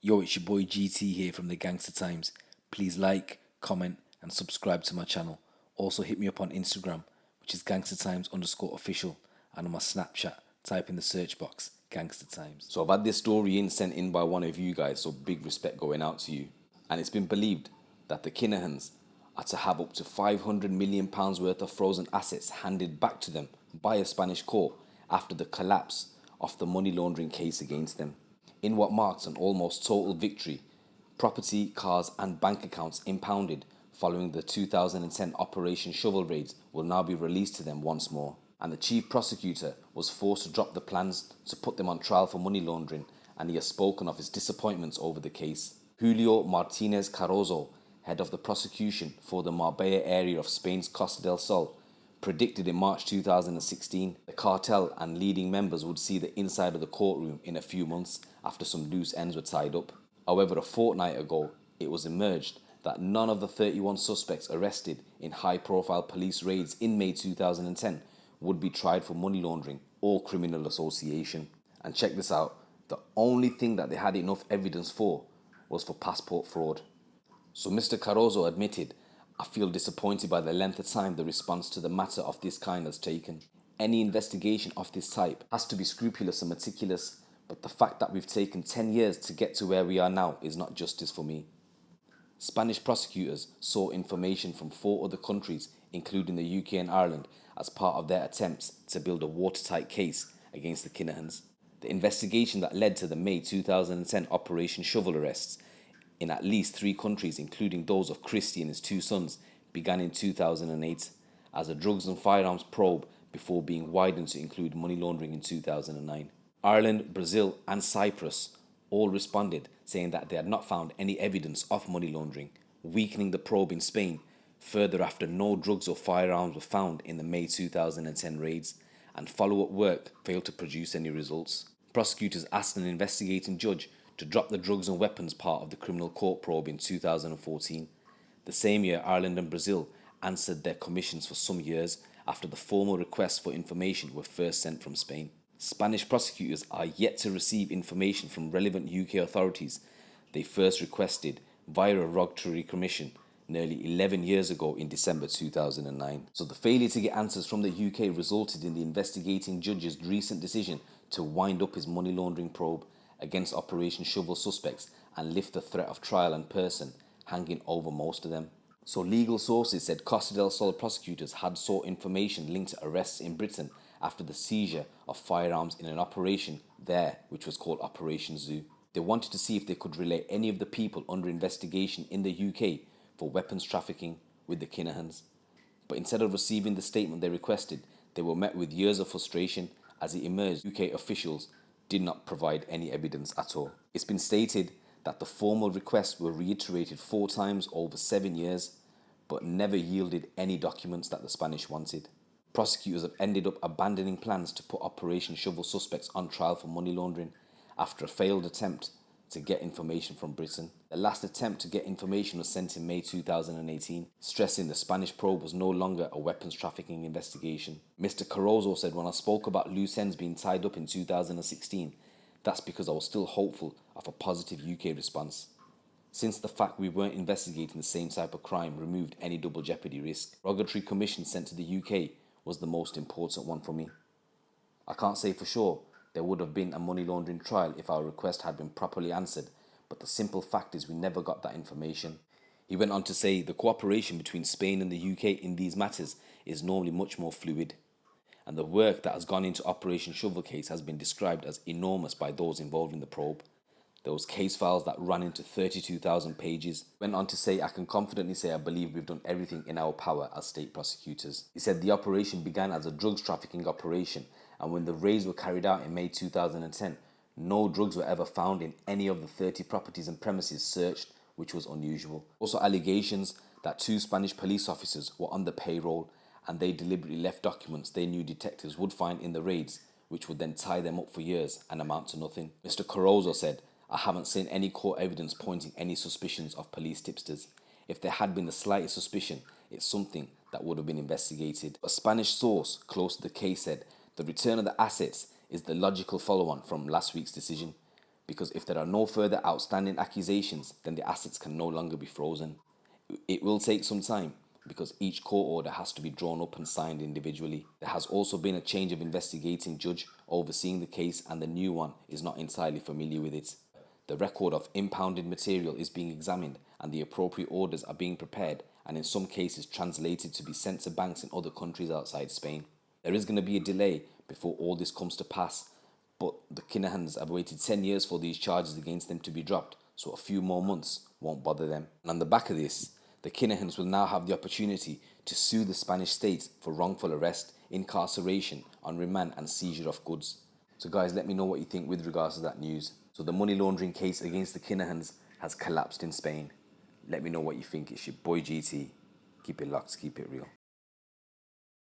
Yo, it's your boy GT here from the Gangster Times. Please like, comment, and subscribe to my channel. Also, hit me up on Instagram, which is gangstertimes_official, and on my Snapchat, type in the search box Gangster Times. So I've had this story sent in by one of you guys, so big respect going out to you. And it's been believed that the Kinahans are to have up to £500 million worth of frozen assets handed back to them by a Spanish court after the collapse of the money laundering case against them. In what marks an almost total victory, property, cars and bank accounts impounded following the 2010 Operation Shovel raids will now be released to them once more. And the chief prosecutor was forced to drop the plans to put them on trial for money laundering, and he has spoken of his disappointments over the case. Julio Martinez Carrozo, head of the prosecution for the Marbella area of Spain's Costa del Sol, predicted in March 2016 the cartel and leading members would see the inside of the courtroom in a few months after some loose ends were tied up. However, a fortnight ago, it was emerged that none of the 31 suspects arrested in high-profile police raids in May 2010 would be tried for money laundering or criminal association. And check this out, the only thing that they had enough evidence for was for passport fraud. So Mr. Carrozo admitted, "I feel disappointed by the length of time the response to the matter of this kind has taken. Any investigation of this type has to be scrupulous and meticulous, but the fact that we've taken 10 years to get to where we are now is not justice for me." Spanish prosecutors sought information from 4 other countries, including the UK and Ireland, as part of their attempts to build a watertight case against the Kinahans. The investigation that led to the May 2010 Operation Shovel arrests in at least 3 countries, including those of Christie and his 2 sons, began in 2008 as a drugs and firearms probe before being widened to include money laundering in 2009. Ireland, Brazil and Cyprus all responded, saying that they had not found any evidence of money laundering, weakening the probe in Spain further after no drugs or firearms were found in the May 2010 raids, and follow-up work failed to produce any results. Prosecutors asked an investigating judge to drop the drugs and weapons part of the criminal court probe in 2014. The same year, Ireland and Brazil answered their commissions for some years after the formal requests for information were first sent from Spain. Spanish prosecutors are yet to receive information from relevant UK authorities they first requested via a rogatory commission nearly 11 years ago in December 2009. So the failure to get answers from the UK resulted in the investigating judge's recent decision to wind up his money laundering probe against Operation Shovel suspects and lift the threat of trial in person hanging over most of them. So legal sources said Costa del Sol prosecutors had sought information linked to arrests in Britain after the seizure of firearms in an operation there which was called Operation Zoo. They wanted to see if they could relate any of the people under investigation in the UK for weapons trafficking with the Kinahans. But instead of receiving the statement they requested, they were met with years of frustration as it emerged UK officials did not provide any evidence at all. It's been stated that the formal requests were reiterated 4 times over 7 years, but never yielded any documents that the Spanish wanted. Prosecutors have ended up abandoning plans to put Operation Shovel suspects on trial for money laundering after a failed attempt to get information from Britain. The last attempt to get information was sent in May 2018, stressing the Spanish probe was no longer a weapons trafficking investigation. Mr. Carrozo said, "When I spoke about loose ends being tied up in 2016, that's because I was still hopeful of a positive UK response, since the fact we weren't investigating the same type of crime removed any double jeopardy risk. Rogatory commission sent to the UK was the most important one for me. I can't say for sure there would have been a money laundering trial if our request had been properly answered, but the simple fact is we never got that information." He went on to say the cooperation between Spain and the UK in these matters is normally much more fluid, and the work that has gone into Operation Shovel case has been described as enormous by those involved in the probe. There was case files that ran into 32,000 pages. Went on to say, "I can confidently say I believe we've done everything in our power as state prosecutors." He said the operation began as a drugs trafficking operation, and when the raids were carried out in May 2010, no drugs were ever found in any of the 30 properties and premises searched, which was unusual. Also allegations that 2 Spanish police officers were on the payroll and they deliberately left documents they knew detectives would find in the raids, which would then tie them up for years and amount to nothing. Mr. Carrozo said, "I haven't seen any court evidence pointing any suspicions of police tipsters. If there had been the slightest suspicion, it's something that would have been investigated." A Spanish source close to the case said, "The return of the assets is the logical follow-on from last week's decision, because if there are no further outstanding accusations, then the assets can no longer be frozen. It will take some time because each court order has to be drawn up and signed individually. There has also been a change of investigating judge overseeing the case, and the new one is not entirely familiar with it. The record of impounded material is being examined and the appropriate orders are being prepared and in some cases translated to be sent to banks in other countries outside Spain. There is going to be a delay before all this comes to pass, but the Kinahans have waited 10 years for these charges against them to be dropped, so a few more months won't bother them. And on the back of this, the Kinahans will now have the opportunity to sue the Spanish state for wrongful arrest, incarceration, on remand and seizure of goods. So guys, let me know what you think with regards to that news. So the money laundering case against the Kinahans has collapsed in Spain. Let me know what you think. It's your boy GT. Keep it locked, keep it real.